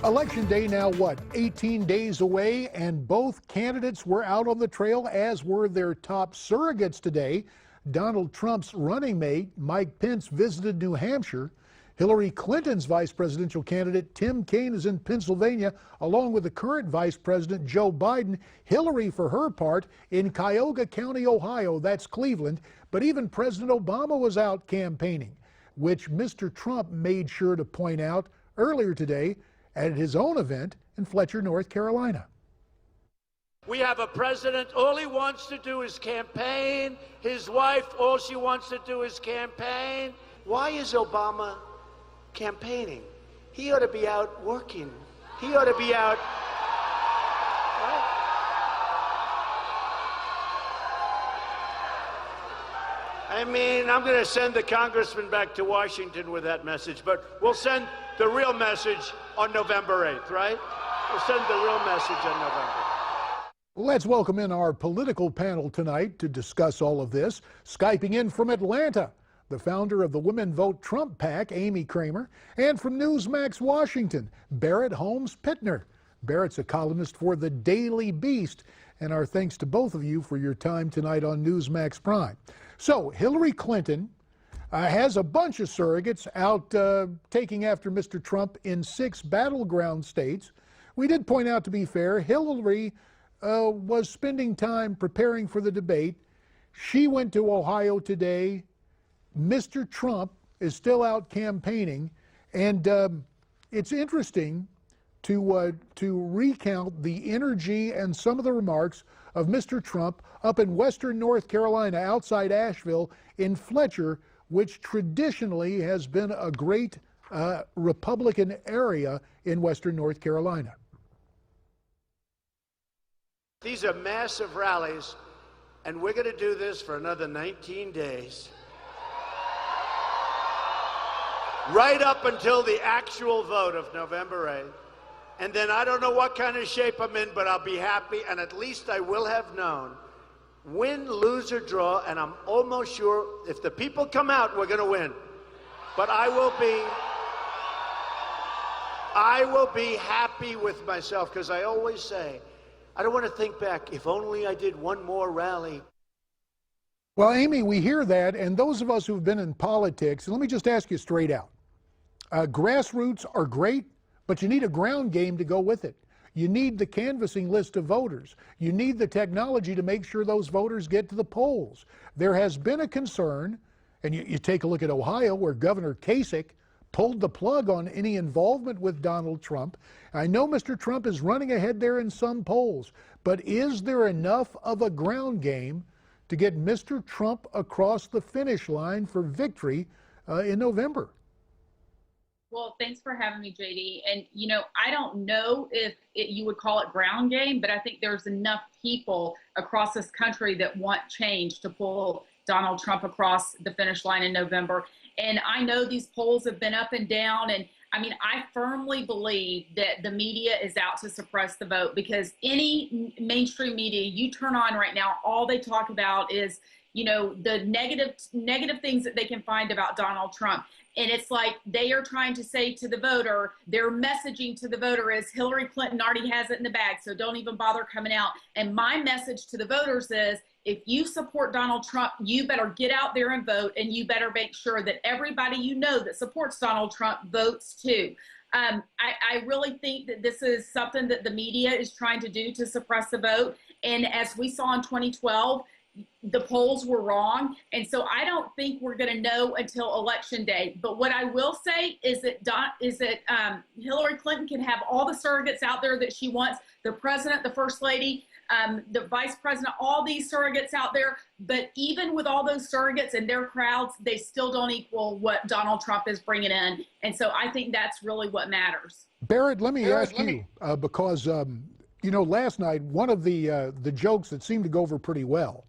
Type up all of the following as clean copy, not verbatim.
Election day now, what, 18 days away, and both candidates were out on the trail, as were their top surrogates today. Donald Trump's running mate, Mike Pence, visited New Hampshire. Hillary Clinton's vice presidential candidate, Tim Kaine, is in Pennsylvania, along with the current vice president, Joe Biden. Hillary, for her part, in Cuyahoga County, Ohio, that's Cleveland. But even President Obama was out campaigning, which Mr. Trump made sure to point out earlier today at his own event in Fletcher, North Carolina. We have a president, all he wants to do is campaign. His wife, all she wants to do is campaign. Why is Obama campaigning? He ought to be out working. He ought to be out. Right? I mean, I'm going to send the congressman back to Washington with that message, but we'll send the real message on November 8th, right? We'll send the real message on November 8th. Let's welcome in our political panel tonight to discuss all of this. Skyping in from Atlanta, the founder of the Women Vote Trump PAC, Amy Kremer, and from Newsmax, Washington, Barrett Holmes Pitner. Barrett's a columnist for the Daily Beast, and our thanks to both of you for your time tonight on Newsmax Prime. So, Hillary Clinton has a bunch of surrogates out taking after Mr. Trump in 6 battleground states. We did point out, to be fair, Hillary was spending time preparing for the debate. She went to Ohio today. Mr. Trump is still out campaigning, and it's interesting to recount the energy and some of the remarks of Mr. Trump up in western North Carolina, outside Asheville, in Fletcher, which traditionally has been a great Republican area in western North Carolina. These are massive rallies, and we're going to do this for another 19 days. Right up until the actual vote of November 8th. And then I don't know what kind of shape I'm in, but I'll be happy, and at least I will have known. Win, lose, or draw, and I'm almost sure if the people come out, we're going to win. But I will be happy with myself, because I always say, I don't want to think back, if only I did one more rally. Well, Amy, we hear that, and those of us who've been in politics, and let me just ask you straight out, grassroots are great, but you need a ground game to go with it. You need the canvassing list of voters. You need the technology to make sure those voters get to the polls. There has been a concern, and you take a look at Ohio, where Governor Kasich pulled the plug on any involvement with Donald Trump. I know Mr. Trump is running ahead there in some polls, but is there enough of a ground game to get Mr. Trump across the finish line for victory in November? Well, thanks for having me, JD. And, you know, I don't know if you would call it ground game, but I think there's enough people across this country that want change to pull Donald Trump across the finish line in November. And I know these polls have been up and down. And I mean, I firmly believe that the media is out to suppress the vote, because any mainstream media you turn on right now, all they talk about is, you know, the negative things that they can find about Donald Trump. And it's like they are trying to say to the voter, their messaging to the voter is Hillary Clinton already has it in the bag, so don't even bother coming out. And my message to the voters is, if you support Donald Trump, you better get out there and vote, and you better make sure that everybody you know that supports Donald Trump votes too. I really think that this is something that the media is trying to do to suppress the vote. And as we saw in 2012, the polls were wrong. And so I don't think we're going to know until Election Day. But what I will say is that Hillary Clinton can have all the surrogates out there that she wants, the president, the first lady, the vice president, all these surrogates out there. But even with all those surrogates and their crowds, they still don't equal what Donald Trump is bringing in. And so I think that's really what matters. Barrett, let me ask you, because, you know, last night, one of the jokes that seemed to go over pretty well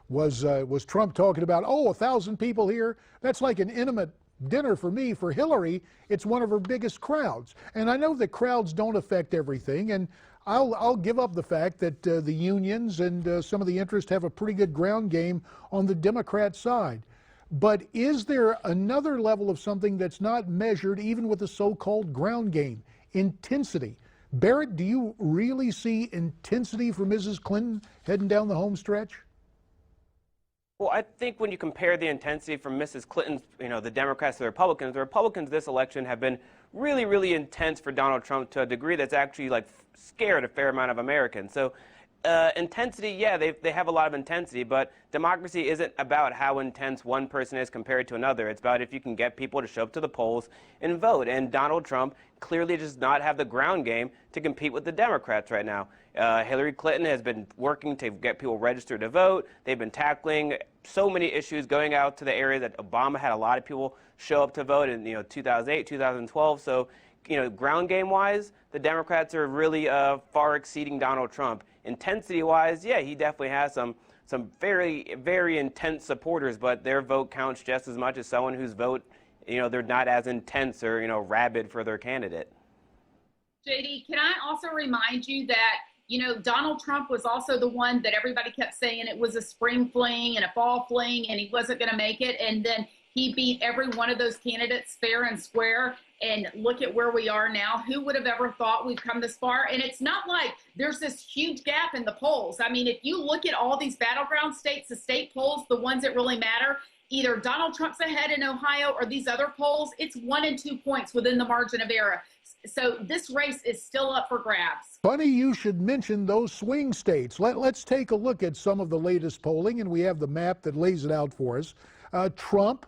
was Trump talking about, 1,000 people here. That's like an intimate dinner for me. For Hillary, it's one of her biggest crowds. And I know that crowds don't affect everything, and I'll give up the fact that the unions and some of the interests have a pretty good ground game on the Democrat side. But is there another level of something that's not measured even with the so-called ground game? intensity. Barrett, do you really see intensity for Mrs. Clinton heading down the home stretch? Well, I think when you compare the intensity from Mrs. Clinton's, the Democrats to the Republicans this election have been really, really intense for Donald Trump to a degree that's actually scared a fair amount of Americans. So intensity, yeah, they have a lot of intensity, but democracy isn't about how intense one person is compared to another. It's about if you can get people to show up to the polls and vote. And Donald Trump clearly does not have the ground game to compete with the Democrats right now. Hillary Clinton has been working to get people registered to vote. They've been tackling so many issues, going out to the area that Obama had a lot of people show up to vote in 2008, 2012. So, ground game wise, the Democrats are really far exceeding Donald Trump. Intensity wise, yeah, he definitely has some very, very intense supporters, but their vote counts just as much as someone whose vote, they're not as intense or, rabid for their candidate. JD, can I also remind you that Donald Trump was also the one that everybody kept saying it was a spring fling and a fall fling and he wasn't going to make it. And then he beat every one of those candidates fair and square. And look at where we are now. Who would have ever thought we'd come this far? And it's not like there's this huge gap in the polls. I mean, if you look at all these battleground states, the state polls, the ones that really matter, either Donald Trump's ahead in Ohio or these other polls, it's 1 and 2 points within the margin of error. So this race is still up for grabs. Funny you should mention those swing states. Let's take a look at some of the latest polling, and we have the map that lays it out for us. Trump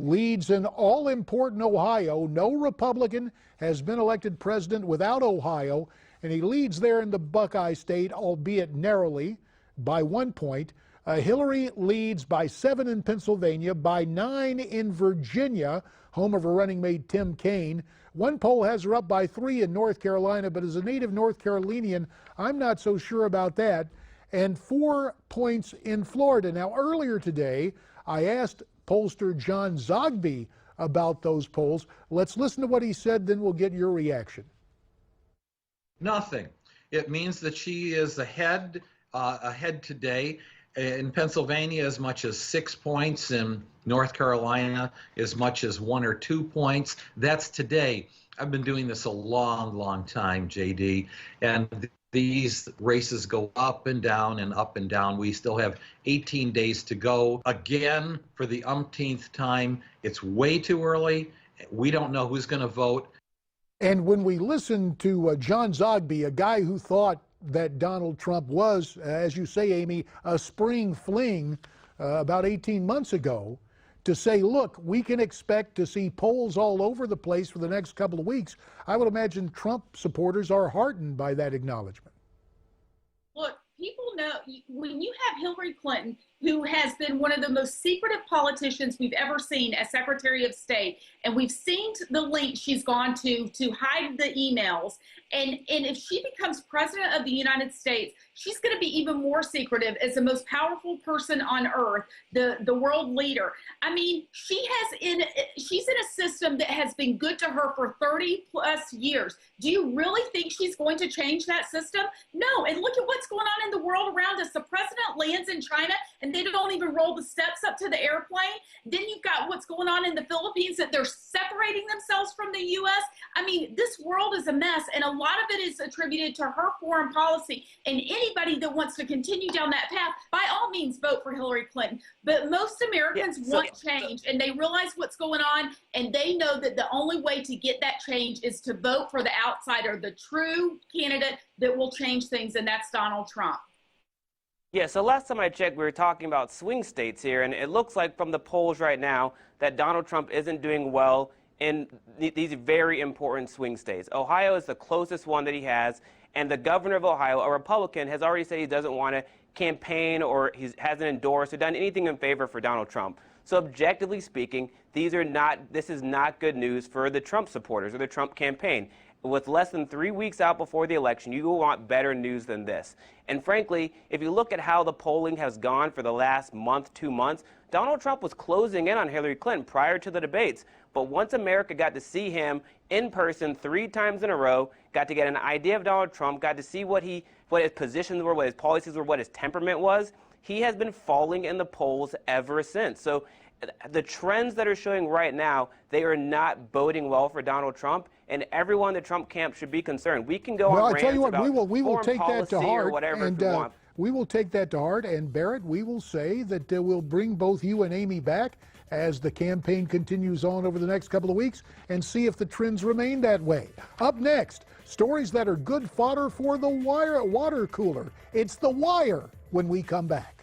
leads in all-important Ohio. No Republican has been elected president without Ohio, and he leads there in the Buckeye State, albeit narrowly, by 1 point. Hillary leads by 7 in Pennsylvania, by 9 in Virginia, home of her running mate Tim Kaine. One poll has her up by 3 in North Carolina, but as a native North Carolinian, I'm not so sure about that. And 4 points in Florida. Now, earlier today, I asked pollster John Zogby about those polls. Let's listen to what he said, then we'll get your reaction. Nothing. It means that she is ahead today. In Pennsylvania, as much as 6 points. In North Carolina, as much as 1 or 2 points. That's today. I've been doing this a long, long time, JD, and these races go up and down and up and down. We still have 18 days to go. Again, for the umpteenth time, it's way too early. We don't know who's going to vote. And when we listen to John Zogby, a guy who thought that Donald Trump was, as you say, Amy, a spring fling about 18 months ago, to say, look, we can expect to see polls all over the place for the next couple of weeks, I would imagine Trump supporters are heartened by that acknowledgement. Look, people know when you have Hillary Clinton, who has been one of the most secretive politicians we've ever seen as Secretary of State, and we've seen the length she's gone to hide the emails. And if she becomes president of the United States, she's going to be even more secretive as the most powerful person on earth, the world leader. I mean, she's in a system that has been good to her for 30 plus years. Do you really think she's going to change that system? No. And look at what's going on in the world around us. The president lands in China and they don't even roll the steps up to the airplane. Then you've got what's going on in the Philippines, that they're separating themselves from the U.S. I mean, this world is a mess, and a lot of it is attributed to her foreign policy. And anybody that wants to continue down that path, by all means, vote for Hillary Clinton. But most Americans want change, and they realize what's going on, and they know that the only way to get that change is to vote for the outsider, the true candidate that will change things, and that's Donald Trump. Yeah, so last time I checked, we were talking about swing states here, and it looks like from the polls right now that Donald Trump isn't doing well in these very important swing states. Ohio is the closest one that he has, and the governor of Ohio, a Republican, has already said he doesn't want to campaign or he hasn't endorsed or done anything in favor for Donald Trump. So objectively speaking, this is not good news for the Trump supporters or the Trump campaign. With less than 3 weeks out before the election, you will want better news than this. And frankly, if you look at how the polling has gone for the last month, 2 months, Donald Trump was closing in on Hillary Clinton prior to the debates. But once America got to see him in person 3 times in a row, got to get an idea of Donald Trump, got to see what his positions were, what his policies were, what his temperament was, he has been falling in the polls ever since. So the trends that are showing right now, they are not boding well for Donald Trump, and everyone in the Trump camp should be concerned. We can go on rants I tell you what, about we will take that to heart, whatever and if we want. we will take that to heart. And Barrett, we will say that we'll bring both you and Amy back as the campaign continues on over the next couple of weeks and see if the trends remain that way. Up next, stories that are good fodder for the water cooler. It's The Wire when we come back.